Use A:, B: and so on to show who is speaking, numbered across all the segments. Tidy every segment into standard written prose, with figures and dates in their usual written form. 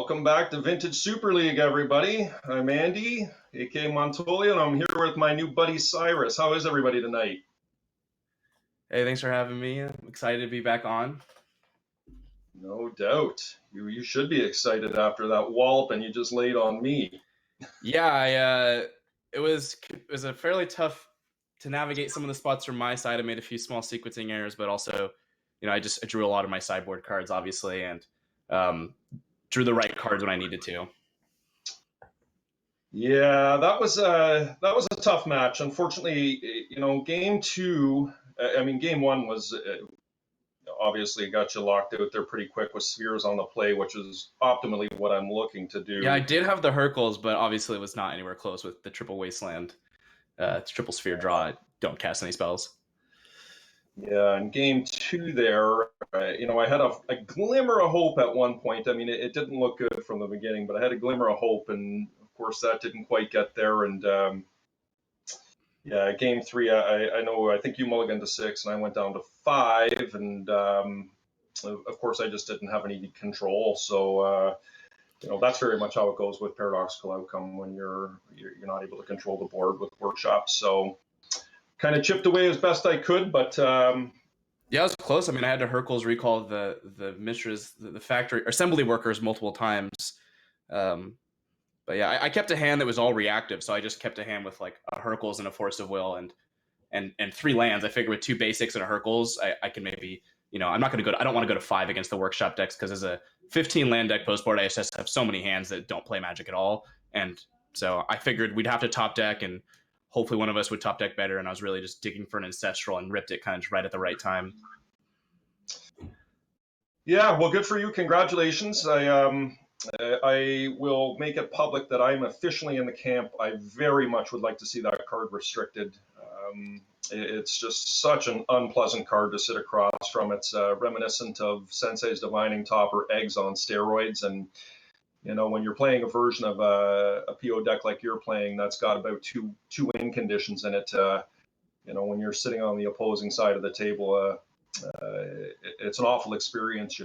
A: Welcome back to Vintage Super League, everybody. I'm Andy, aka Montoya, and I'm here with my new buddy Cyrus. How is everybody tonight?
B: Hey, thanks for having me. I'm excited to be back on.
A: No doubt. You should be excited after that wallop and you just laid on me.
B: Yeah, it was a fairly tough to navigate some of the spots from my side. I made a few small sequencing errors, but also, I drew a lot of my sideboard cards, obviously, and drew the right cards when I needed to.
A: Yeah, that was a tough match. Unfortunately, game two. Game one was obviously got you locked out there pretty quick with spheres on the play, which is optimally what I'm looking to do.
B: Yeah, I did have the Hercules, but obviously it was not anywhere close with the triple wasteland, triple sphere draw. Don't cast any spells.
A: Yeah, in game two there, I had a glimmer of hope at one point. I mean, it didn't look good from the beginning, but I had a glimmer of hope, and of course that didn't quite get there. And yeah, game three, I think you mulliganed to 6, and I went down to 5, and of course I just didn't have any control. So that's very much how it goes with paradoxical outcome when you're not able to control the board with workshops. So kind of chipped away as best I could, but
B: yeah, it was close. I mean, I had to Hercules recall the Mishras, the factory assembly workers multiple times. But yeah, I kept a hand that was all reactive, so I just kept a hand with like a Hercules and a Force of Will and 3 lands. I figured with 2 basics and a Hercules, I can maybe, I'm not going to go. I don't want to go to 5 against the workshop decks because as a 15 land deck post board, I just have so many hands that don't play Magic at all, and so I figured we'd have to top deck and hopefully one of us would top deck better, and I was really just digging for an Ancestral and ripped it kind of right at the right time.
A: Yeah, well, good for you. Congratulations. I will make it public that I'm officially in the camp. I very much would like to see that card restricted. It's just such an unpleasant card to sit across from. It's reminiscent of Sensei's Divining Top or Eggs on steroids, and when you're playing a version of a PO deck like you're playing, that's got about two win conditions in it. When you're sitting on the opposing side of the table, it's an awful experience.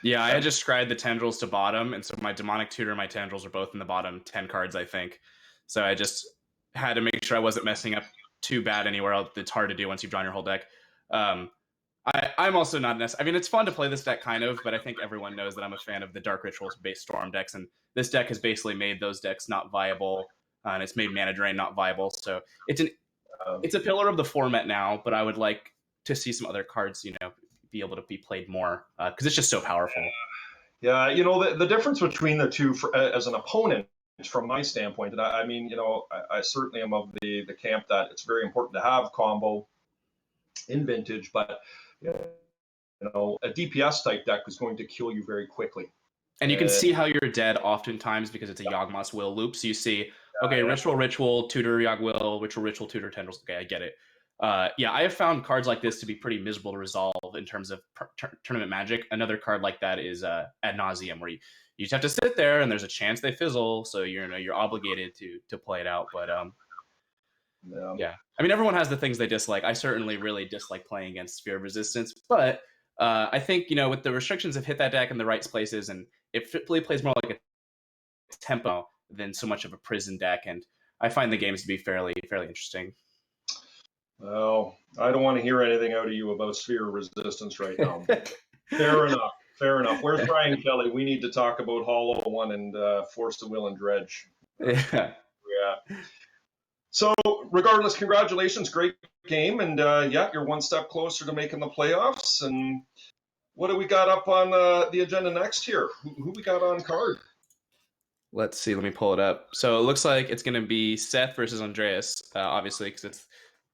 B: Yeah, I had just scryed the tendrils to bottom, and so my Demonic Tutor and my tendrils are both in the bottom 10 cards, I think. So I just had to make sure I wasn't messing up too bad anywhere else. It's hard to do once you've drawn your whole deck. I'm also not necessarily. I mean, it's fun to play this deck, kind of, but I think everyone knows that I'm a fan of the Dark Rituals-based Storm decks, and this deck has basically made those decks not viable, and it's made Mana Drain not viable. So it's a pillar of the format now, but I would like to see some other cards, be able to be played more because it's just so powerful.
A: Yeah, the difference between the two as an opponent, from my standpoint, and I certainly am of the camp that it's very important to have combo in Vintage, but a DPS type deck is going to kill you very quickly.
B: And you can see how you're dead oftentimes because it's a Yawgmoth's Will loop. So you see, okay, Ritual, Tutor, Yawg Will, Ritual, Tutor, Tendrils. Okay, I get it. Yeah, I have found cards like this to be pretty miserable to resolve in terms of tournament Magic. Another card like that is Ad Nauseam, where you just have to sit there and there's a chance they fizzle, so you're obligated to play it out. But yeah, I mean, everyone has the things they dislike. I certainly really dislike playing against Sphere of Resistance, but I think with the restrictions have hit that deck in the right places, and it really plays more like a tempo than so much of a prison deck, and I find the games to be fairly interesting.
A: Well, I don't want to hear anything out of you about Sphere of Resistance right now. Fair enough. Where's Brian Kelly? We need to talk about Hollow One and Force of Will and Dredge.
B: Yeah.
A: So, regardless, congratulations, great game, and you're one step closer to making the playoffs. And what do we got up on the agenda next here? Who we got on card?
B: Let's see. Let me pull it up. So it looks like it's going to be Seth versus Andreas, obviously, because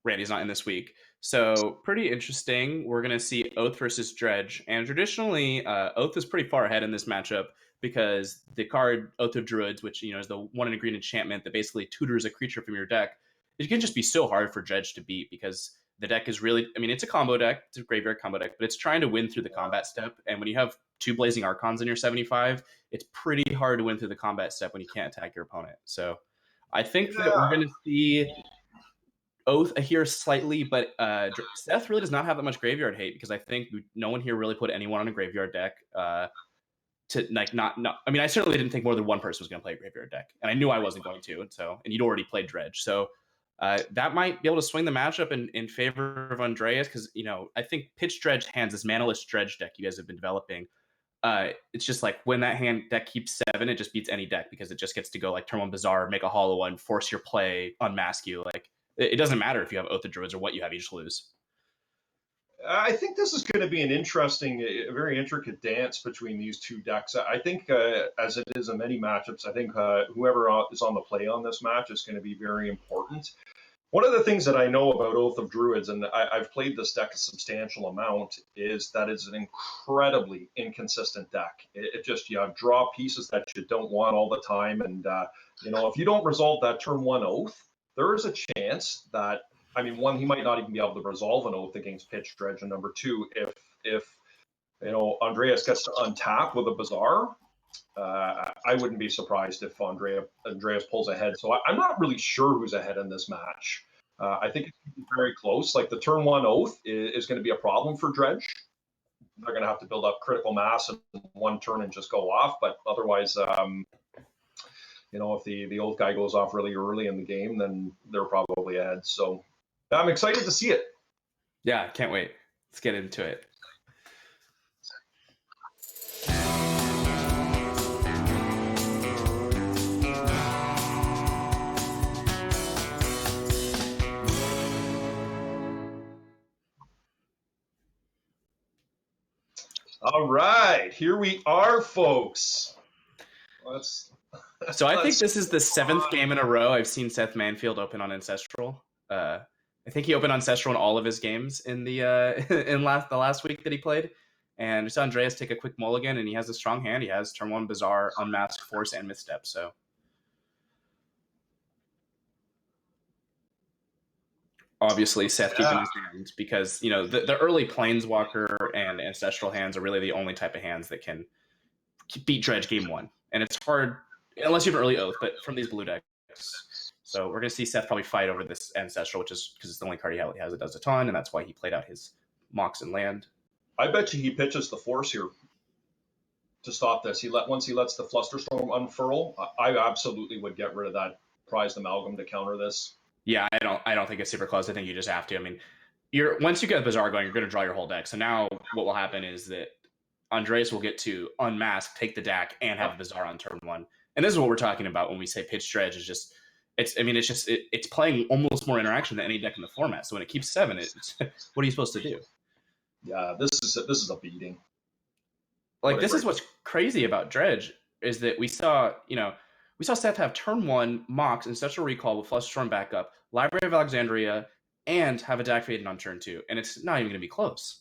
B: Randy's not in this week. So pretty interesting. We're going to see Oath versus Dredge. And traditionally, Oath is pretty far ahead in this matchup because the card Oath of Druids, which is the 1 in a green enchantment that basically tutors a creature from your deck, it can just be so hard for Dredge to beat because the deck is really, it's a combo deck. It's a graveyard combo deck, but it's trying to win through the combat step. And when you have 2 Blazing Archons in your 75, it's pretty hard to win through the combat step when you can't attack your opponent. So I think that we're going to see Oath here slightly, but Seth really does not have that much graveyard hate because I think no one here really put anyone on a graveyard deck. to like not. I mean, I certainly didn't think more than one person was going to play a graveyard deck, and I knew I wasn't going to. And you'd already played dredge, so that might be able to swing the matchup in favor of Andreas because I think pitch dredge hands, this manaless dredge deck you guys have been developing. It's just like when that hand deck keeps 7, it just beats any deck because it just gets to go like turn 1 Bazaar, make a hollow one, force your play, unmask you. Like it doesn't matter if you have Oath of Druids or what you have, you just lose.
A: I think this is going to be an interesting, very intricate dance between these two decks. I think, as it is in many matchups, I think whoever is on the play on this match is going to be very important. One of the things that I know about Oath of Druids, and I've played this deck a substantial amount, is that it's an incredibly inconsistent deck. It just, you draw pieces that you don't want all the time. And, if you don't resolve that turn 1 Oath, there is a chance that, I mean, one, he might not even be able to resolve an Oath against Pitch Dredge. And number 2, if Andreas gets to untap with a Bazaar, I wouldn't be surprised if Andreas pulls ahead. So I'm not really sure who's ahead in this match. I think it's very close. Like the turn 1 Oath is going to be a problem for Dredge. They're going to have to build up critical mass in one turn and just go off. But otherwise, if the Oath guy goes off really early in the game, then they're probably ahead. So I'm excited to see it.
B: Yeah, can't wait. Let's get into it.
A: All right, here we are, folks.
B: So I think this is the 7th game in a row I've seen Seth Manfield open on Ancestral. I think he opened on Ancestral in all of his games in the the last week that he played. And just Andreas take a quick mulligan, and he has a strong hand. He has turn 1 Bazaar, Unmasked, Force, and Misstep. So obviously Seth keeping his hands because the early Planeswalker and Ancestral hands are really the only type of hands that can beat Dredge game 1, and it's hard unless you have an early Oath. But from these blue decks, so we're gonna see Seth probably fight over this Ancestral, which is because it's the only card he has that does a ton, and that's why he played out his Mox and land.
A: I bet you he pitches the Force here to stop this. Once he lets the Flusterstorm unfurl, I absolutely would get rid of that prized amalgam to counter this.
B: Yeah, I don't think it's super close. I think you just have to. I mean, once you get Bazaar going, you're going to draw your whole deck. So now what will happen is that Andreas will get to unmask, take the deck, and have Bazaar on turn 1. And this is what we're talking about when we say pitch dredge. Is just it's playing almost more interaction than any deck in the format. So when it keeps 7, what are you supposed to do?
A: Yeah, this is a beating.
B: Like this is what's crazy about dredge is that we saw Seth have turn 1 Mox Ancestral Recall with Flusterstorm backup, Library of Alexandria, and have a Dack Faded on turn 2, and it's not even going to be close.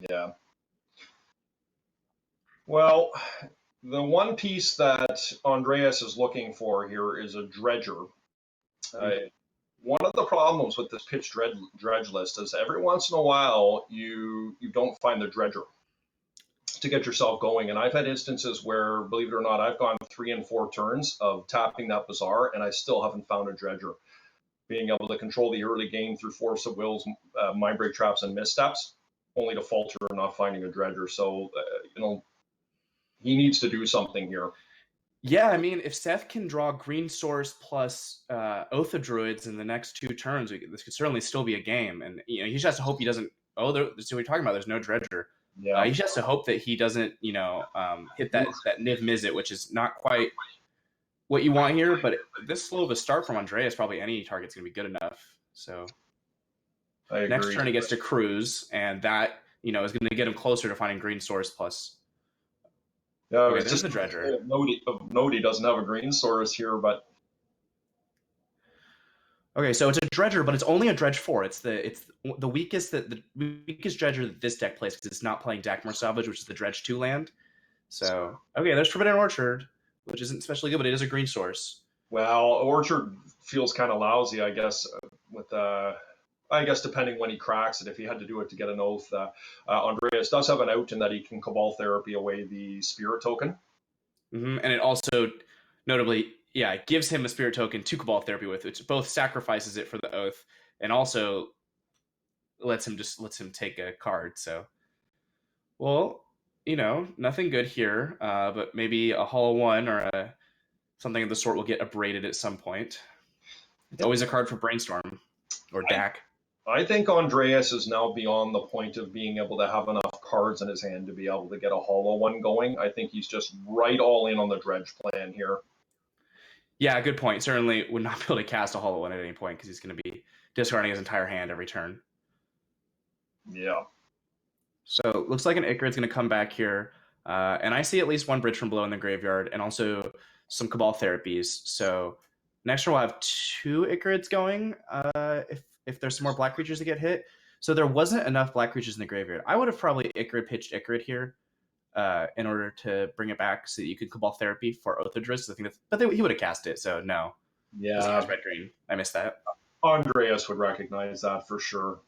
A: Yeah. Well, the one piece that Andreas is looking for here is a dredger. One of the problems with this pitch dredge list is every once in a while you don't find the dredger to get yourself going. And I've had instances where, believe it or not, I've gone 3 and 4 turns of tapping that Bazaar, and I still haven't found a dredger. Being able to control the early game through Force of Wills, Mind Break Traps, and Missteps, only to falter not finding a dredger. So, he needs to do something here.
B: Yeah, I mean, if Seth can draw Green Source plus Oath of Druids in the next 2 turns, this could certainly still be a game. And he just has to hope he doesn't. Oh, this is what we're talking about. There's no dredger.
A: Yeah.
B: He just has to hope that he doesn't, hit that Niv Mizzet, which is not quite what you want here. But this slow of a start from Andreas, probably any target's going to be good enough. So next turn he gets to cruise, and that is going to get him closer to finding Green Source plus.
A: Yeah,
B: okay, this is the dredger.
A: Nodi doesn't have a Green Source here, but
B: okay, so it's a dredger, but it's only a dredge 4. It's the weakest dredger that this deck plays because it's not playing Dakmor Salvage, which is the dredge 2 land. So okay, there's Forbidden Orchard, which isn't especially good, but it is a Green Source.
A: Well, Orchard feels kind of lousy, I guess, depending when he cracks it. If he had to do it to get an Oath, Andreas does have an out in that he can Cabal Therapy away the Spirit token.
B: Mm-hmm. And it also, notably, it gives him a Spirit token to Cabal Therapy with, which both sacrifices it for the Oath and also lets him take a card. So, well, nothing good here, but maybe a hollow one or something of the sort will get abraded at some point. It's
A: Yep.
B: always a card for Brainstorm or
A: I,
B: DAC.
A: I think Andreas is now beyond the point of being able to have enough cards in his hand to be able to get a hollow one going. I think he's just right all in on the dredge plan here.
B: Yeah, good point. Certainly would not be able to cast a hollow one at any point because he's going to be discarding his entire hand every turn.
A: Yeah.
B: So looks like an Icarid's going to come back here. And I see at least one Bridge from Below in the graveyard and also some Cabal Therapies. So next turn we'll have two Icarids going if there's some more black creatures to get hit. So there wasn't enough black creatures in the graveyard. I would have probably Icarid pitched Icarid here in order to bring it back so that you could Cabal Therapy for Othadris. I think he would have cast it, so no. Because he
A: Yeah.
B: has red green. I missed that.
A: Andreas would recognize that for sure.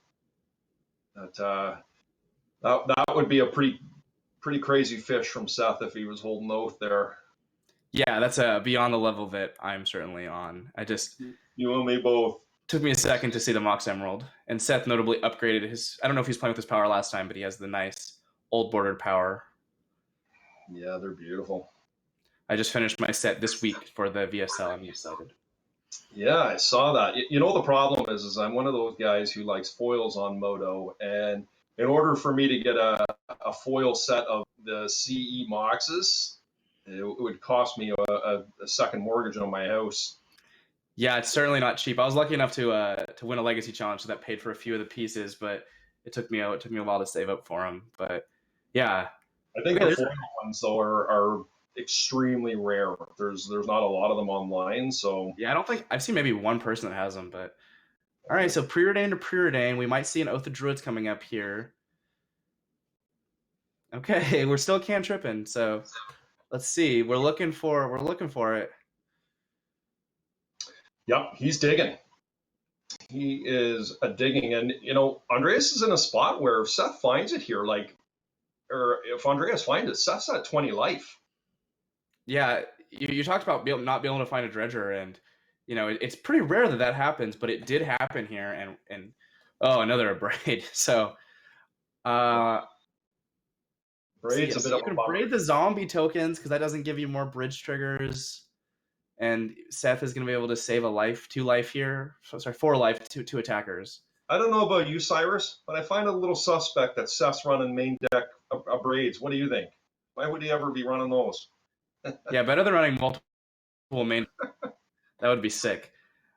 A: That would be a pretty crazy fish from Seth if he was holding oath there.
B: Yeah, that's beyond the level that I'm certainly on.
A: You and me both.
B: Took me a second to see the Mox Emerald. And Seth notably upgraded his. I don't know if he's playing with his power last time, but he has the nice old bordered power.
A: Yeah, they're beautiful.
B: I just finished my set this week for the VSL. I'm excited.
A: Yeah, I saw that. You know, the problem is I'm one of those guys who likes foils on Moto, and in order for me to get a foil set of the CE Moxes, it would cost me a second mortgage on my house.
B: Yeah, it's certainly not cheap. I was lucky enough to win a legacy challenge, so that paid for a few of the pieces, but it took me a while to save up for them. But yeah,
A: I think the foil ones though are extremely rare. There's not a lot of them online, so
B: yeah, I don't think I've seen maybe one person that has them. But all right, so preordained to preordained, we might see an Oath of Druids coming up here. Okay, we're still cantripping, so let's see. We're looking for it.
A: Yep, he's digging. He is a digging, and Andreas is in a spot where if Seth finds it here, or if Andreas finds it, Seth's at 20 life.
B: Yeah, you talked about not being able to find a dredger, and it's pretty rare that happens, but it did happen here, and oh, another abrade. So,
A: Braid's a bit of
B: you
A: a
B: can
A: bummer.
B: braid the zombie tokens because that doesn't give you more bridge triggers, and Seth is going to be able to save a life, 2 life here. Sorry, 4 life, two attackers.
A: I don't know about you, Cyrus, but I find it a little suspect that Seth's running main deck braids. What do you think? Why would he ever be running those?
B: Yeah, better than running multiple main. That would be sick.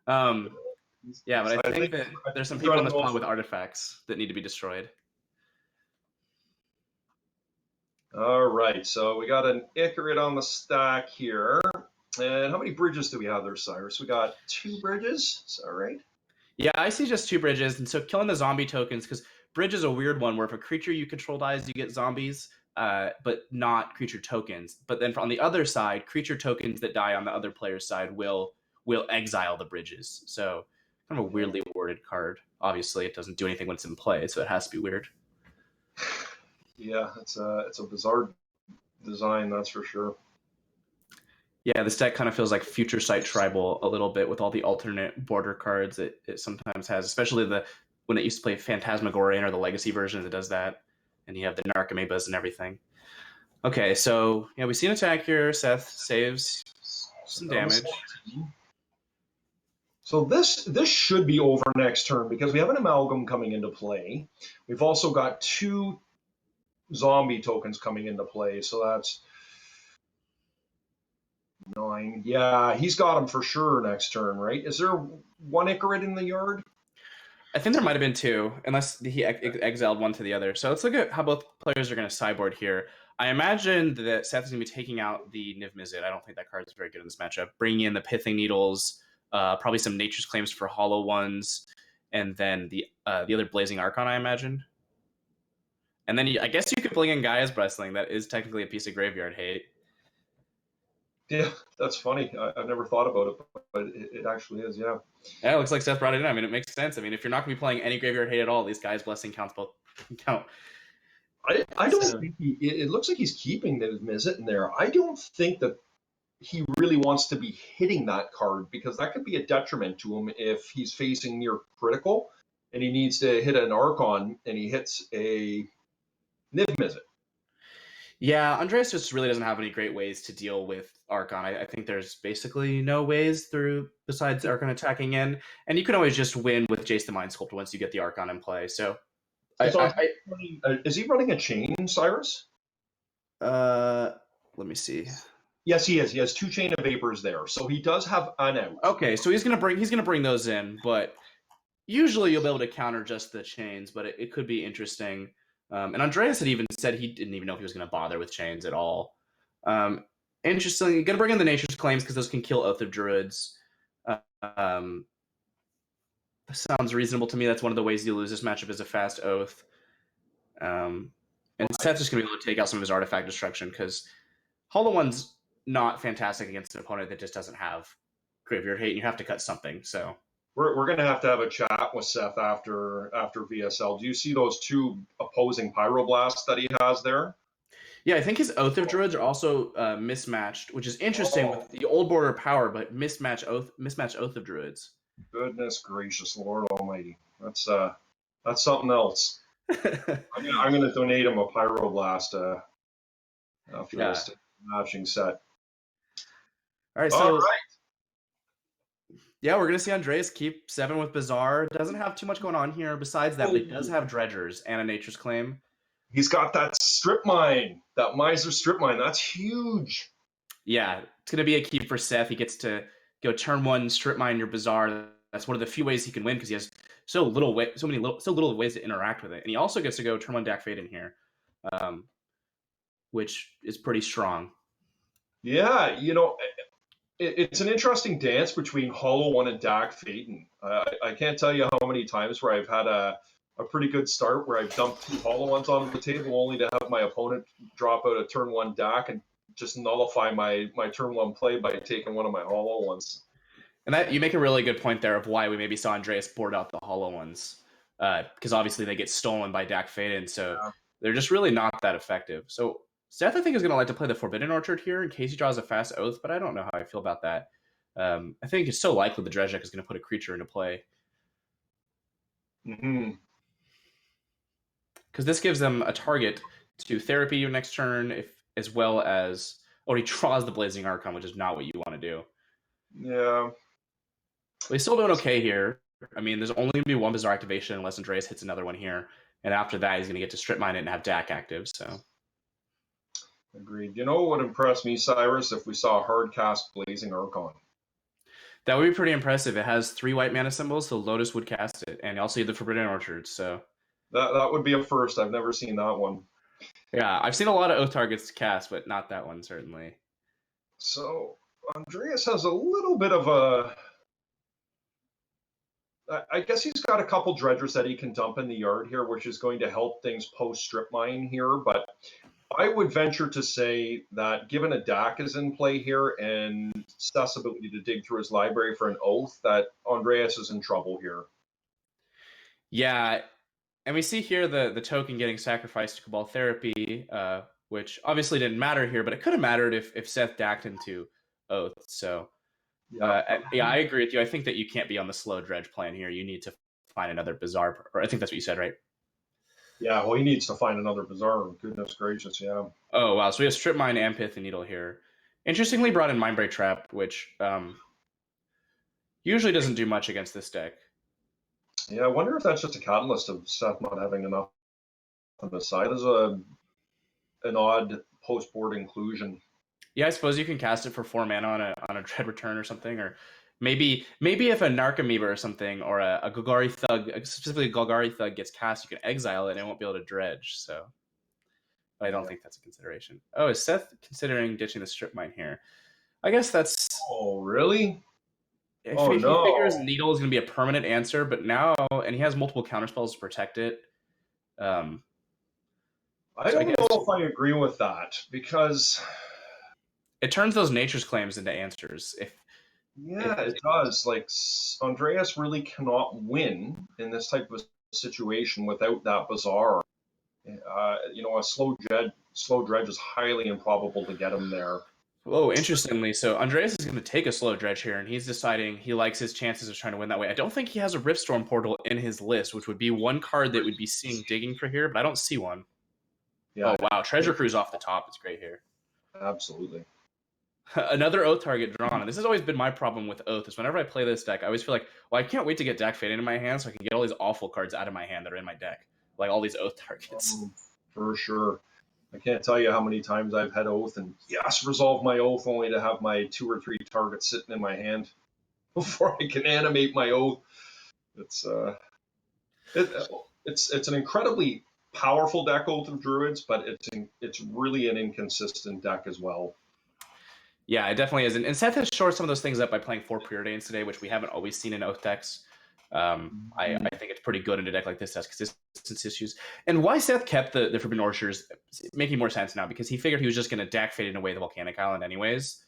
B: Yeah, but I think that there's some people on this pod with artifacts that need to be destroyed.
A: All right, so we got an Icarid on the stack here. And how many bridges do we have there, Cyrus? We got 2 bridges. Is that right?
B: Yeah, I see just 2 bridges, and so killing the zombie tokens, because bridge is a weird one where if a creature you control dies, you get zombies, but not creature tokens. But then on the other side, creature tokens that die on the other player's side will exile the bridges. So kind of a weirdly worded card. Obviously, it doesn't do anything when it's in play, so it has to be weird.
A: Yeah, it's a bizarre design, that's for sure.
B: Yeah, this deck kind of feels like Future Sight Tribal a little bit with all the alternate border cards it sometimes has, especially when it used to play Phantasmagorian or the Legacy version that does that, and you have the Narcomoebas and everything. Okay, so yeah, we see an attack here. Seth saves some damage.
A: So this should be over next turn because we have an Amalgam coming into play. We've also got 2 zombie tokens coming into play, so that's 9. Yeah, he's got them for sure next turn, right? Is there 1 Icarid in the yard?
B: I think there might have been 2, unless he exiled one to the other. So let's look at how both players are going to sideboard here. I imagine that Seth is going to be taking out the Niv Mizzet. I don't think that card is very good in this matchup. Bringing in the Pithing Needles, probably some Nature's Claims for hollow ones, and then the other Blazing Archon, I imagine. And then I guess you could bring in Gaia's Wrestling. That is technically a piece of graveyard hate.
A: Yeah, that's funny. I've never thought about it, but it actually is, yeah.
B: Yeah, it looks like Seth brought it in. I mean, it makes sense. I mean, if you're not going to be playing any graveyard hate at all, these Gaia's Blessing count.
A: I don't think it looks like he's keeping the Mizzet in there. I don't think that he really wants to be hitting that card because that could be a detriment to him if he's facing near critical and he needs to hit an Archon and he hits a Niv Mizzet.
B: Yeah, Andreas just really doesn't have any great ways to deal with Archon. I think there's basically no ways through besides Archon attacking in, and you can always just win with Jace the Mind Sculptor once you get the Archon in play. So
A: Is he running a chain, Cyrus?
B: let me see.
A: Yes, he is. He has 2 Chain of Vapors there, so he does have an out.
B: Okay, so he's gonna bring those in, but usually you'll be able to counter just the chains, but it could be interesting. And Andreas had even said he didn't even know if he was going to bother with chains at all. Interesting. You're going to bring in the Nature's Claims because those can kill Oath of Druids. Um, sounds reasonable to me. That's one of the ways you lose this matchup is a fast Oath. And Seth's just going to be able to take out some of his artifact destruction because Hollow One's not fantastic against an opponent that just doesn't have Graveyard Hate, and you have to cut something, so...
A: We're going to have a chat with Seth after VSL. Do you see those 2 opposing Pyroblasts that he has there?
B: Yeah, I think his Oath of Druids are also mismatched, which is interesting with the old border power, but mismatched Oath of Druids.
A: Goodness gracious, Lord Almighty! That's something else. I'm gonna donate him a Pyroblast after this matching set.
B: All right, so yeah, we're gonna see Andreas keep 7 with Bazaar. Doesn't have too much going on here besides that, but he does have Dredgers and a Nature's Claim.
A: He's got that Strip Mine, that Miser Strip Mine. That's huge.
B: Yeah, it's gonna be a keep for Seth. He gets to go turn 1, Strip Mine your Bazaar. That's one of the few ways he can win because he has so little ways to interact with it, and he also gets to go turn 1 Dak Fade in here, which is pretty strong.
A: Yeah, it's an interesting dance between Hollow One and Dak Faden. I can't tell you how many times where I've had a pretty good start where I've dumped 2 Hollow Ones on the table only to have my opponent drop out a turn 1 Dak and just nullify my turn 1 play by taking one of my Hollow Ones.
B: And that you make a really good point there of why we maybe saw Andreas board out the Hollow Ones. Because obviously they get stolen by Dak Faden, so they're just really not that effective. So Seth, I think, is going to like to play the Forbidden Orchard here in case he draws a fast Oath, but I don't know how I feel about that. I think it's so likely the Dredge deck is going to put a creature into play. Because this gives them a target to therapy your next turn, as well as... Oh, he draws the Blazing Archon, which is not what you want to do.
A: Yeah.
B: He's still doing okay here. I mean, there's only going to be 1 Bizarre activation unless Andreas hits another one here. And after that, he's going to get to Strip Mine it and have Dak active, so...
A: Agreed. You know what would impress me, Cyrus, if we saw a hard cast Blazing Archon?
B: That would be pretty impressive. It has 3 white mana symbols, so Lotus would cast it. And also the Forbidden Orchard, so...
A: That would be a first. I've never seen that one.
B: Yeah, I've seen a lot of Oath targets cast, but not that one, certainly.
A: So, Andreas has a little bit of a... I guess he's got a couple Dredgers that he can dump in the yard here, which is going to help things post-Strip Mine here, but I would venture to say that given a Dak is in play here and Seth's ability to dig through his library for an Oath, that Andreas is in trouble here.
B: Yeah, and we see here the token getting sacrificed to Cabal Therapy, which obviously didn't matter here, but it could have mattered if Seth dacked into Oath. So, yeah, I agree with you. I think that you can't be on the slow Dredge plan here. You need to find another Bizarre, or I think that's what you said, right?
A: Yeah, well, he needs to find another Bizarre. Goodness gracious, yeah.
B: Oh, wow. So we have Strip Mine and Pith and Needle here. Interestingly brought in Mindbreak Trap, which usually doesn't do much against this deck.
A: Yeah, I wonder if that's just a catalyst of Seth not having enough on the side as an odd post-board inclusion.
B: Yeah, I suppose you can cast it for 4 mana on a Dread Return or something, or maybe if a Narcomoeba or something, or a Golgari Thug, specifically a Golgari Thug gets cast, you can exile it and it won't be able to dredge, so... But I don't think that's a consideration. Oh, is Seth considering ditching the Strip Mine here? I guess that's...
A: Oh, really?
B: If he figures Needle is going to be a permanent answer, but now... And he has multiple counterspells to protect it.
A: I don't know if I agree with that, because...
B: It turns those Nature's Claims into answers.
A: Yeah, it does. Like, Andreas really cannot win in this type of situation without that Bizarre. A slow dredge is highly improbable to get him there.
B: Oh, interestingly, so Andreas is going to take a slow dredge here, and he's deciding he likes his chances of trying to win that way. I don't think he has a Riftstorm Portal in his list, which would be one card that would be seeing digging for here, but I don't see one.
A: Yeah,
B: Oh wow, Treasure Cruise off the top is great here.
A: absolutely.
B: Another Oath target drawn, and this has always been my problem with Oath. Is whenever I play this deck, I always feel like, well, I can't wait to get deck fade into my hand so I can get all these awful cards out of my hand that are in my deck, like all these Oath targets.
A: For sure. I can't tell you how many times I've had Oath and yes, resolve my Oath only to have my 2 or 3 targets sitting in my hand before I can animate my Oath. It's it, it's an incredibly powerful deck, Oath of Druids, but it's really an inconsistent deck as well.
B: Yeah, it definitely is. And Seth has shored some of those things up by playing 4 Preordains today, which we haven't always seen in Oath decks. I think it's pretty good in a deck like this has consistency issues. And why Seth kept the Forbidden Orchards making more sense now, because he figured he was just going to deck fade away the Volcanic Island anyways.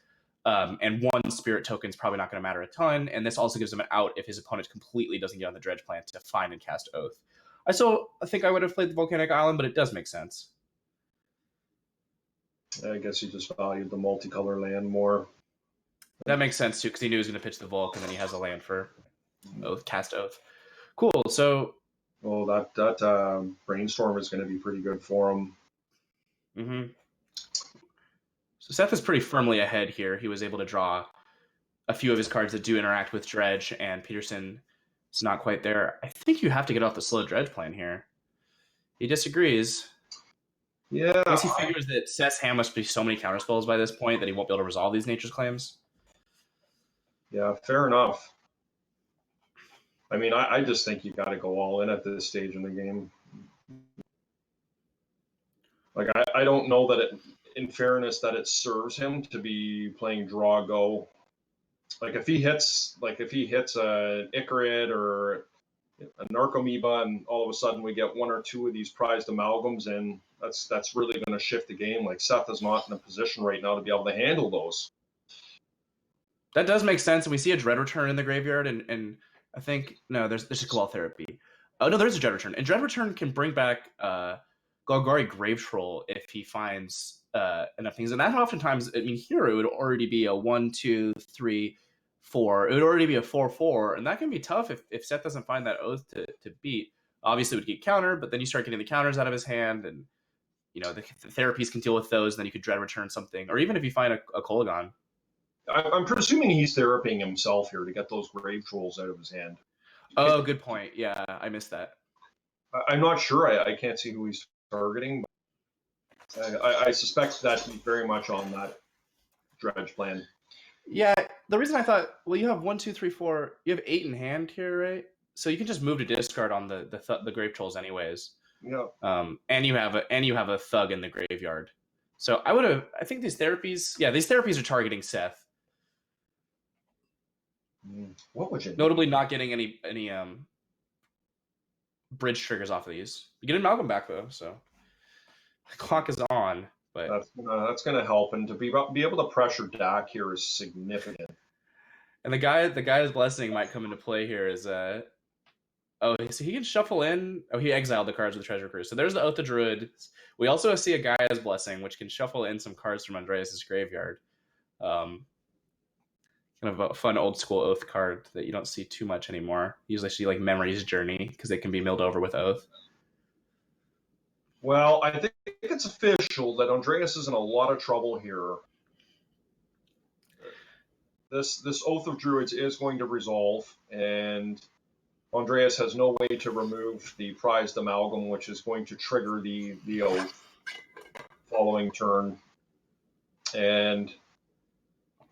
B: And 1 Spirit token is probably not going to matter a ton. And this also gives him an out if his opponent completely doesn't get on the Dredge plan to find and cast Oath. I think I would have played the Volcanic Island, but it does make sense.
A: I guess he just valued the multicolor land more.
B: That makes sense too, because he knew he was going to pitch the Volk, and then he has a land for Oath, cast Oath. Cool. So,
A: well, that Brainstorm is going to be pretty good for him.
B: So Seth is pretty firmly ahead here. He was able to draw a few of his cards that do interact with Dredge, and Petersen is not quite there. I think you have to get off the slow Dredge plan here. He disagrees.
A: Yeah.
B: I guess he figures that Seth's hand must be so many counterspells by this point that he won't be able to resolve these Nature's Claims.
A: Yeah, fair enough. I mean, I just think you got to go all in at this stage in the game. Like, I don't know that in fairness, that it serves him to be playing draw go. Like if he hits a Icarid or a Narcomoeba, and all of a sudden we get 1 or 2 of these prized amalgams, and that's really going to shift the game. Like Seth is not in a position right now to be able to handle those.
B: That does make sense, and we see a Dread Return in the graveyard, and I think no, there's a Cabal Therapy. Oh no, there's a Dread Return, and Dread Return can bring back Golgari Grave Troll if he finds enough things, and that oftentimes, I mean, here it would already be a 1, 2, 3, 4. It would already be a 4/4, and that can be tough if Seth doesn't find that Oath to beat. Obviously, it would get countered, but then you start getting the counters out of his hand, and you know the therapies can deal with those. And then you could Dread Return something, or even if you find a Kolaghan.
A: I'm presuming he's therapying himself here to get those grave trolls out of his hand.
B: Oh, good point. Yeah, I missed that.
A: I'm not sure. I can't see who he's targeting. But I suspect that he's very much on that Dredge plan.
B: Yeah, the reason I thought, well, you have 1, 2, 3, 4. You have 8 in hand here, right? So you can just move to discard on the grave trolls, anyways.
A: Yeah.
B: And you have a thug in the graveyard. So I think these therapies are targeting Seth.
A: What would you
B: notably not getting any bridge triggers off of these? You get an amalgam back though, so the clock is on. But
A: that's gonna help, and to be able to pressure Dak here is significant.
B: And the guy's blessing might come into play here is so he can shuffle in. Oh, he exiled the cards of the Treasure Cruise. So there's the Oath of Druid. We also see a Gaia's Blessing, which can shuffle in some cards from Andreas's graveyard. Kind of a fun old school Oath card that you don't see too much anymore. You usually see like Memory's Journey because they can be milled over with Oath.
A: Well, I think it's official that Andreas is in a lot of trouble here. This Oath of Druids is going to resolve, and Andreas has no way to remove the prized amalgam, which is going to trigger the Oath following turn. And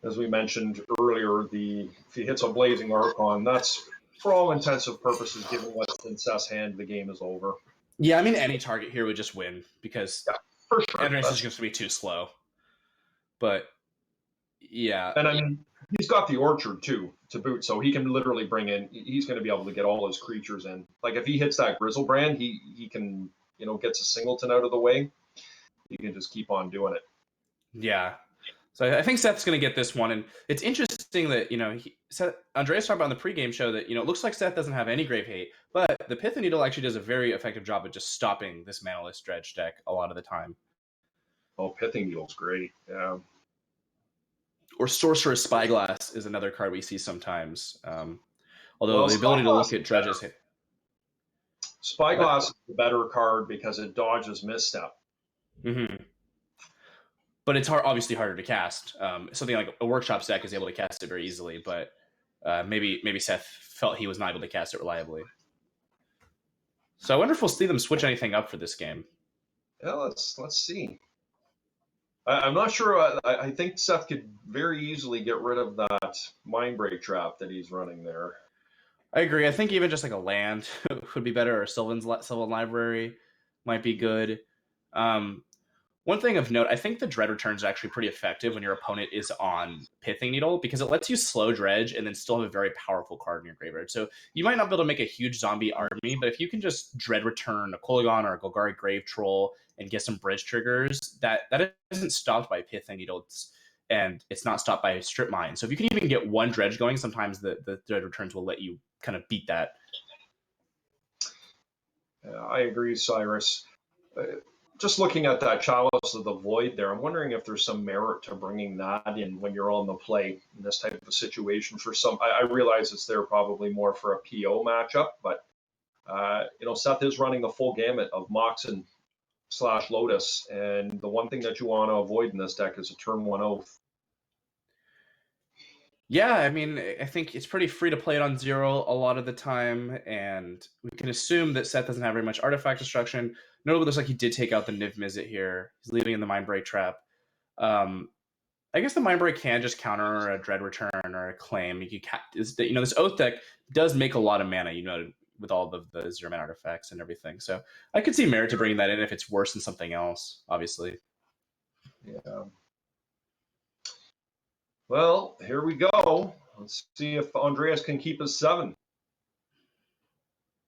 A: as we mentioned earlier, if he hits a Blazing Archon, that's for all intensive purposes, given what's in Seth's hand, the game is over.
B: Yeah, I mean any target here would just win because
A: for sure.
B: Andreas is just going to be too slow. But yeah,
A: and I mean he's got the Orchard too to boot, so he can literally bring in. He's going to be able to get all his creatures in. Like if he hits that Grizzlebrand, he can gets a Singleton out of the way. He can just keep on doing it.
B: Yeah. So I think Seth's going to get this one, and it's interesting that Andreas talked about on the pregame show that it looks like Seth doesn't have any Grave Hate, but the Pithing Needle actually does a very effective job of just stopping this Manaless Dredge deck a lot of the time.
A: Oh, Pithing Needle's great, yeah.
B: Or Sorcerer's Spyglass is another card we see sometimes. Although the ability to look at Dredge's
A: Spyglass is the better card because it dodges Misstep.
B: Mm-hmm. But it's obviously harder to cast. Something like a workshop deck is able to cast it very easily, but maybe Seth felt he was not able to cast it reliably. So I wonder if we'll see them switch anything up for this game.
A: Yeah, let's see. I'm not sure. I think Seth could very easily get rid of that mind break trap that he's running there.
B: I agree. I think even just like a land would be better, or Sylvan Library might be good. Um, One thing of note, I think the Dread Return is actually pretty effective when your opponent is on Pithing Needle because it lets you slow Dredge and then still have a very powerful card in your graveyard. So you might not be able to make a huge zombie army, but if you can just Dread Return a Kolaghan or a Golgari Grave Troll and get some bridge triggers, that isn't stopped by Pithing Needle. And it's not stopped by Strip Mine. So if you can even get one Dredge going, sometimes the Dread Returns will let you kind of beat that.
A: I agree, Cyrus. Just looking at that Chalice of the Void there, I'm wondering if there's some merit to bringing that in when you're on the play in this type of a situation. For some, I realize it's there probably more for a PO matchup, but Seth is running the full gamut of Moxen / Lotus, and the one thing that you want to avoid in this deck is a turn one Oath.
B: Yeah, I mean, I think it's pretty free to play it on 0 a lot of the time, and we can assume that Seth doesn't have very much artifact destruction. Notably, it looks like he did take out the Niv Mizzet here. He's leaving in the Mindbreak trap. I guess the Mindbreak can just counter a Dread Return or a Claim. This Oath deck does make a lot of mana, with all the 0 mana artifacts and everything. So I could see merit to bringing that in if it's worse than something else, obviously.
A: Yeah. Well, here we go. Let's see if Andreas can keep his 7.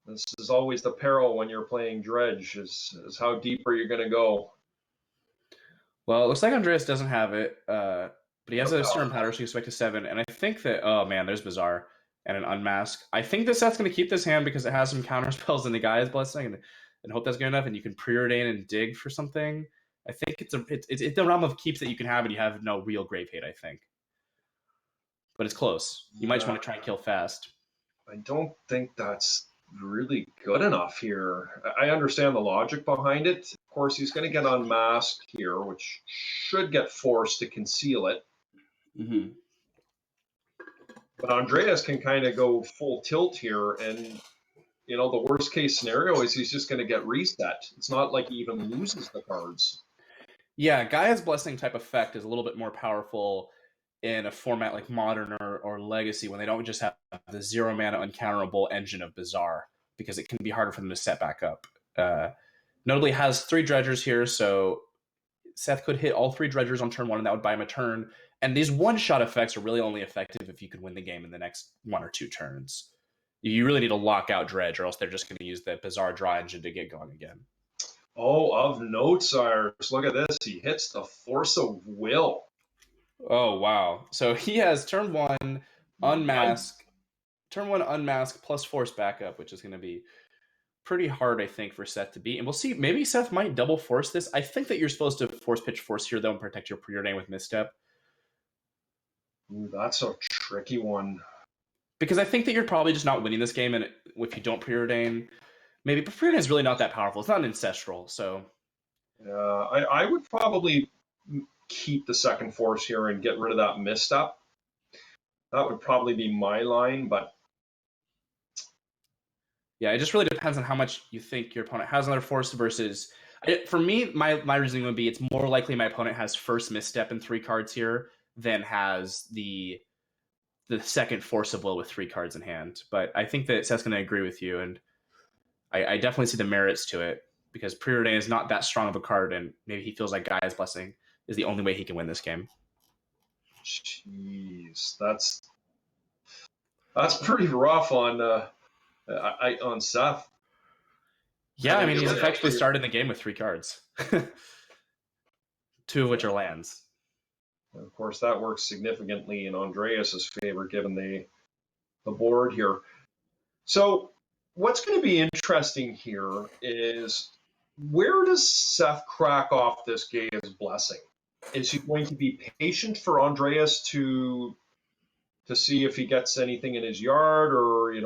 A: This is always the peril when you're playing Dredge, is how deep are you going to go?
B: Well, it looks like Andreas doesn't have it, but he has a Storm Powder, so you expect a 7. And I think that, oh man, there's Bazaar and an Unmask. I think that Seth's going to keep this hand because it has some counter spells in the Gaia's Blessing, and hope that's good enough. And you can preordain and dig for something. I think it's the realm of keeps that you can have, and you have no real grave hate, I think. But it's close. You might just want to try and kill fast.
A: I don't think that's really good enough here. I understand the logic behind it. Of course, he's going to get unmasked here, which should get forced to conceal it.
B: Mm-hmm.
A: But Andreas can kind of go full tilt here, and the worst case scenario is he's just going to get reset. It's not like he even loses the cards.
B: Yeah, Gaia's Blessing type effect is a little bit more powerful in a format like Modern or Legacy when they don't just have the 0 mana uncounterable engine of Bazaar, because it can be harder for them to set back up. Notably, has 3 Dredgers here, so Seth could hit all 3 Dredgers on turn 1, and that would buy him a turn. And these one-shot effects are really only effective if you can win the game in the next 1 or 2 turns. You really need to lock out Dredge, or else they're just going to use the Bazaar draw engine to get going again.
A: Oh, of note, Cyrus. Look at this. He hits the Force of Will.
B: Oh, wow. So he has turn 1, Unmask, turn 1 Unmask plus Force backup, which is going to be pretty hard, I think, for Seth to beat. And we'll see. Maybe Seth might double force this. I think that you're supposed to force pitch force here, though, and protect your preordain with Misstep.
A: Ooh, that's a tricky one.
B: Because I think that you're probably just not winning this game, and if you don't preordain, maybe. But preordain is really not that powerful. It's not an ancestral, so.
A: I would probably keep the second force here and get rid of that misstep. That would probably be my line, but
B: yeah, it just really depends on how much you think your opponent has another force versus. For me, my reasoning would be it's more likely my opponent has first misstep in 3 cards here than has the second force of will with 3 cards in hand. But I think that Seth's going to agree with you, and I definitely see the merits to it because Preordain is not that strong of a card, and maybe he feels like Gaia's Blessing is the only way he can win this game.
A: Jeez, that's pretty rough on Seth.
B: Yeah, I mean, he's effectively started the game with 3 cards, 2 of which are lands.
A: And of course, that works significantly in Andreas's favor, given the board here. So, what's going to be interesting here is where does Seth crack off this Gaia's Blessing? Is he going to be patient for Andreas to see if he gets anything in his yard, or an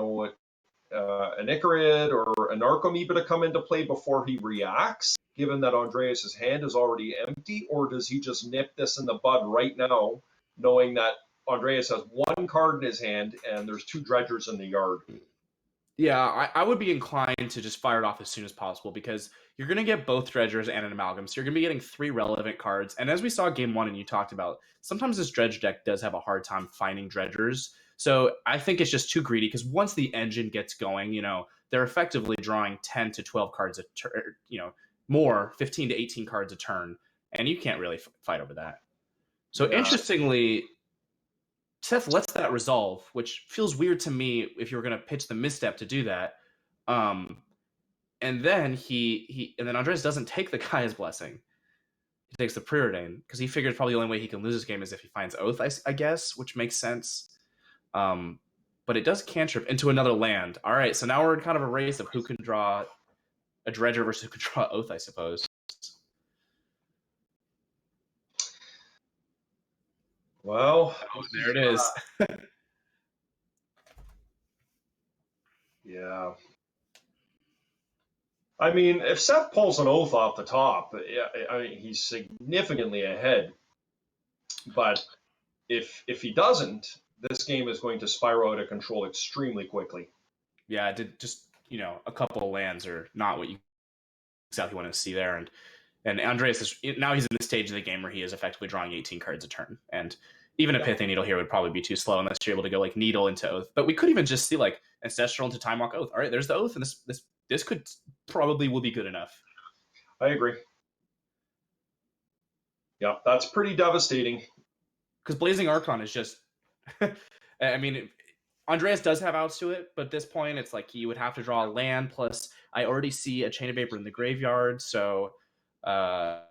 A: Icarid or an Narcomoeba to come into play before he reacts? given that Andreas's hand is already empty, or does he just nip this in the bud right now, knowing that Andreas has one card in his hand and there's two dredgers in the yard?
B: Yeah, I would be inclined to just fire it off as soon as possible because you're going to get both dredgers and an amalgam. So you're going to be getting 3 relevant cards. And as we saw game 1 and you talked about, sometimes this dredge deck does have a hard time finding dredgers. So I think it's just too greedy because once the engine gets going, they're effectively drawing 10 to 12 cards a turn, more, 15 to 18 cards a turn. And you can't really fight over that. So
A: Yeah.
B: interestingly, Seth lets that resolve, which feels weird to me if you were going to pitch the misstep to do that. And then and then Andres doesn't take the Gaia's Blessing. He takes the Preordain because he figures probably the only way he can lose this game is if he finds Oath, I guess, which makes sense. But it does cantrip into another land. All right, so now we're in kind of a race of who can draw a Dredger versus who can draw Oath, I suppose.
A: Well,
B: there it is.
A: Yeah. I mean, if Seth pulls an Oath off the top, I mean, he's significantly ahead. But if he doesn't, this game is going to spiral out of control extremely quickly.
B: Yeah, it did just, a couple of lands are not what you exactly want to see there. And Andreas now he's in the stage of the game where he is effectively drawing 18 cards a turn. And even a Pithing Needle here would probably be too slow unless you're able to go like Needle into Oath. But we could even just see like Ancestral into Time Walk Oath. All right, there's the Oath, and this could probably will be good enough.
A: I agree. Yeah, that's pretty devastating.
B: Because Blazing Archon is just, I mean, Andreas does have outs to it, but at this point, it's like you would have to draw a land. Plus, I already see a Chain of Vapor in the graveyard, so how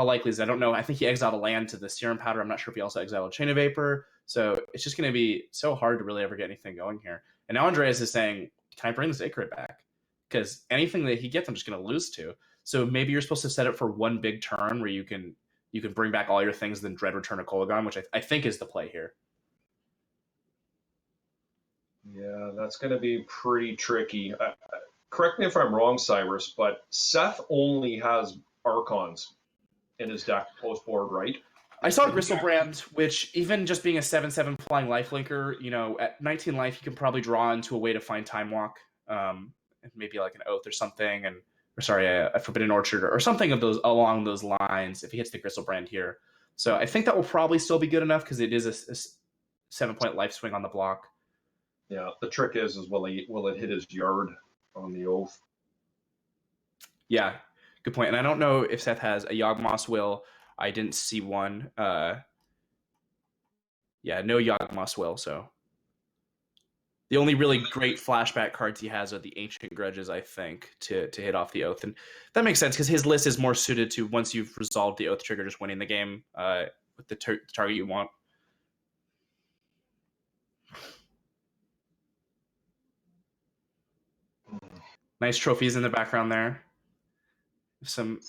B: likely is that? I don't know. I think he exiled a land to the Serum Powder. I'm not sure if he also exiled a Chain of Vapor. So it's just going to be so hard to really ever get anything going here. And now Andreas is saying, can I bring this Ichrid back? Because anything that he gets, I'm just going to lose to. So maybe you're supposed to set it for one big turn where you can bring back all your things, then dread return a Kolagon, which I think is the play here.
A: Yeah, that's going to be pretty tricky. Correct me if I'm wrong, Cyrus, but Seth only has Archons in his deck post board, right?
B: I saw Gristlebrand, which even just being a 7/7 flying lifelinker, at 19 life, you can probably draw into a way to find Time Walk, maybe like an Oath or something, a Forbidden Orchard or something along those lines if he hits the Gristlebrand here. So I think that will probably still be good enough because it is a 7-point life swing on the block.
A: Yeah, the trick is will it hit his yard on the Oath?
B: Yeah, good point. And I don't know if Seth has a Yawgmoth's Will. I didn't see one. No Yawgmoth's Will, so the only really great flashback cards he has are the Ancient Grudges, I think, to hit off the Oath. And that makes sense because his list is more suited to once you've resolved the Oath trigger, just winning the game with the target you want. Nice trophies in the background there. Some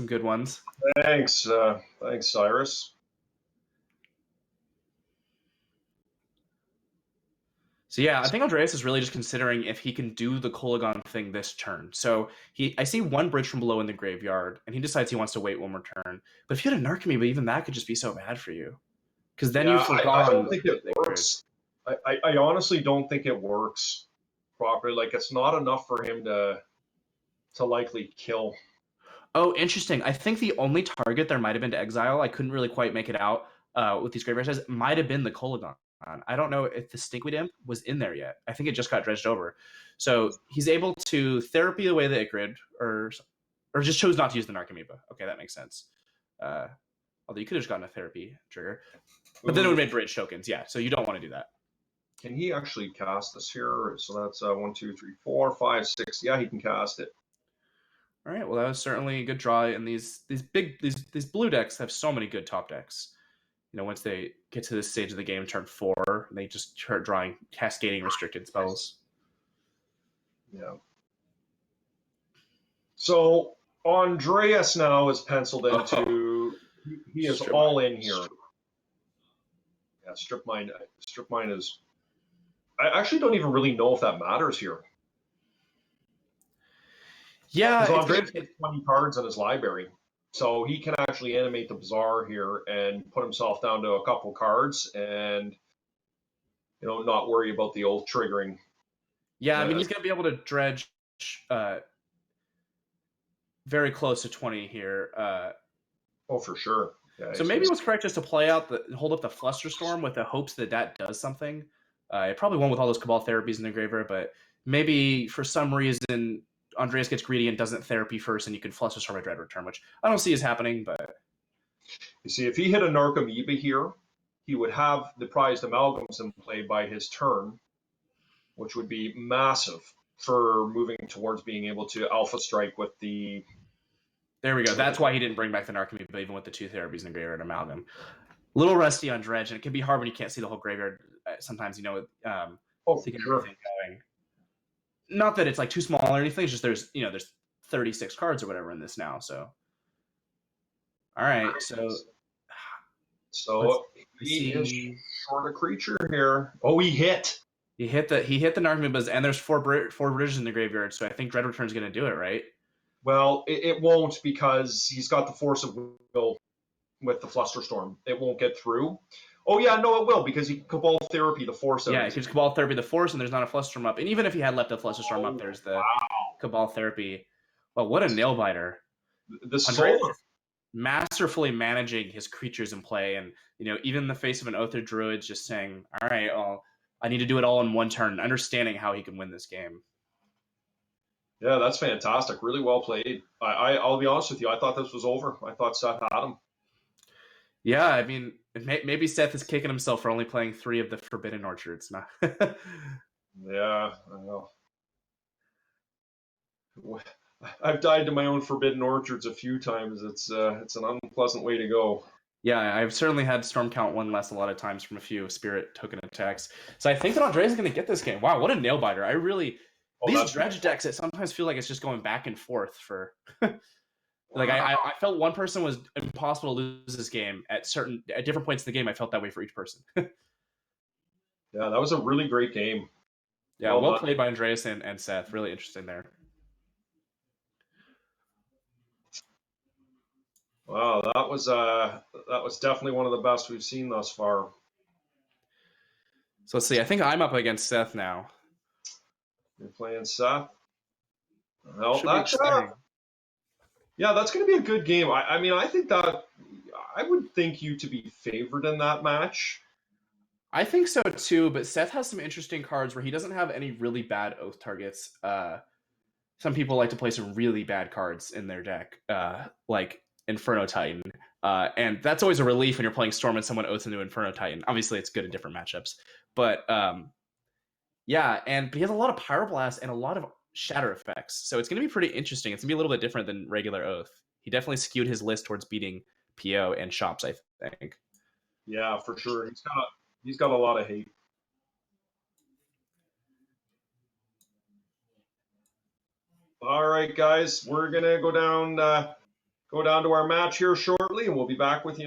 B: good ones.
A: Thanks, Cyrus.
B: So yeah, I think Andreas is really just considering if he can do the Kolagon thing this turn. So I see one Bridge from Below in the graveyard, and he decides he wants to wait one more turn. But if you had a Narcomoeba, even that could just be so bad for you. Because then you've forgotten.
A: I don't think it works. I honestly don't think it works properly. Like, it's not enough for him to likely kill.
B: Oh, interesting. I think the only target there might have been to exile. I couldn't really quite make it out with these graveyard says might have been the Kolagon. I don't know if the Stinkweed Imp was in there yet. I think it just got dredged over. So he's able to therapy away the Ichrid, or just chose not to use the Narcomoeba. Okay, that makes sense. Although you could have just gotten a therapy trigger. But then it would have made bridge tokens. Yeah, so you don't want to do that.
A: Can he actually cast this here? So that's 1, 2, 3, 4, 5, 6. Yeah, he can cast it.
B: All right. Well, that was certainly a good draw. And these blue decks have so many good top decks. Once they get to this stage of the game, turn 4, they just start drawing cascading restricted spells.
A: Yeah. So Andreas now is penciled into. He is all in here. Yeah, Strip Mine. Strip Mine is. I actually don't even really know if that matters here.
B: Yeah,
A: Because
B: it's gonna.
A: Andreas has 20 cards in his library. So he can actually animate the Bazaar here and put himself down to a couple cards and, not worry about the old triggering.
B: Yeah, I mean
A: Uh,
B: he's gonna be able to dredge uh, very close to 20 here.
A: oh, for sure. Yeah,
B: So maybe it was correct just to play out hold up the Flusterstorm with the hopes that that does something. It probably won't with all those Cabal therapies in the graveyard, but maybe for some reason Andreas gets greedy and doesn't therapy first, and you can Flusterstorm a Dread Return, which I don't see as happening. But
A: you see, if he hit a Narcomoeba here, he would have the prized amalgams in play by his turn, which would be massive for moving towards being able to alpha strike with the.
B: there we go. That's why he didn't bring back the Narcomoeba, even with the 2 therapies in the graveyard amalgam. A little rusty on Dredge, and it can be hard when you can't see the whole graveyard. Sometimes,
A: Oh,
B: to get
A: sure.
B: everything going. Not that it's like too small or anything. It's just there's 36 cards or whatever in this now. So, all right.
A: So he is short a creature here. Oh, he hit.
B: He hit the Narcomoebas, and there's four bridges in the graveyard. So I think Dread Return's going to do it, right?
A: Well, it won't because he's got the force of will with the Flusterstorm. It won't get through. Oh yeah, no, it will because he can Cabal Therapy the force.
B: Yeah, he can Cabal Therapy the force, and there's not a Flusterstorm up. And even if he had left a Flusterstorm up, there's the Cabal Therapy. Well, what a nail biter!
A: The solar.
B: Masterfully managing his creatures in play, and even in the face of an Oath of Druids, just saying, "All right, I need to do it all in one turn," understanding how he can win this game.
A: Yeah, that's fantastic. Really well played. I'll be honest with you. I thought this was over. I thought Seth had him.
B: Yeah, I mean, maybe Seth is kicking himself for only playing 3 of the Forbidden Orchards. Not.
A: Yeah, I know. I've died to my own Forbidden Orchards a few times. It's an unpleasant way to go.
B: Yeah, I've certainly had Storm Count 1 less a lot of times from a few Spirit token attacks. So I think that Andreas is going to get this game. Wow, what a nail biter! I really these dredge decks. It sometimes feel like it's just going back and forth for. Like I felt one person was impossible to lose this game at different points in the game. I felt that way for each person.
A: Yeah, that was a really great game.
B: Yeah, well played by Andreas and Seth. Really interesting there.
A: Wow, that was definitely one of the best we've seen thus far.
B: So let's see. I think I'm up against Seth now.
A: You're playing Seth. Well, yeah, that's going to be a good game. I mean, I think that I would think you to be favored in that match.
B: I think so too, but Seth has some interesting cards where he doesn't have any really bad Oath targets. Some people like to play some really bad cards in their deck, like Inferno Titan. And that's always a relief when you're playing Storm and someone oaths into Inferno Titan. Obviously, it's good in different matchups. But yeah, but he has a lot of Pyroblast and a lot of Shatter effects. So it's going to be pretty interesting. It's going to be a little bit different than regular Oath. He definitely skewed his list towards beating PO and Shops, I think.
A: Yeah, for sure. He's got a lot of hate. All right, guys, we're gonna go down to our match here shortly, and we'll be back with you.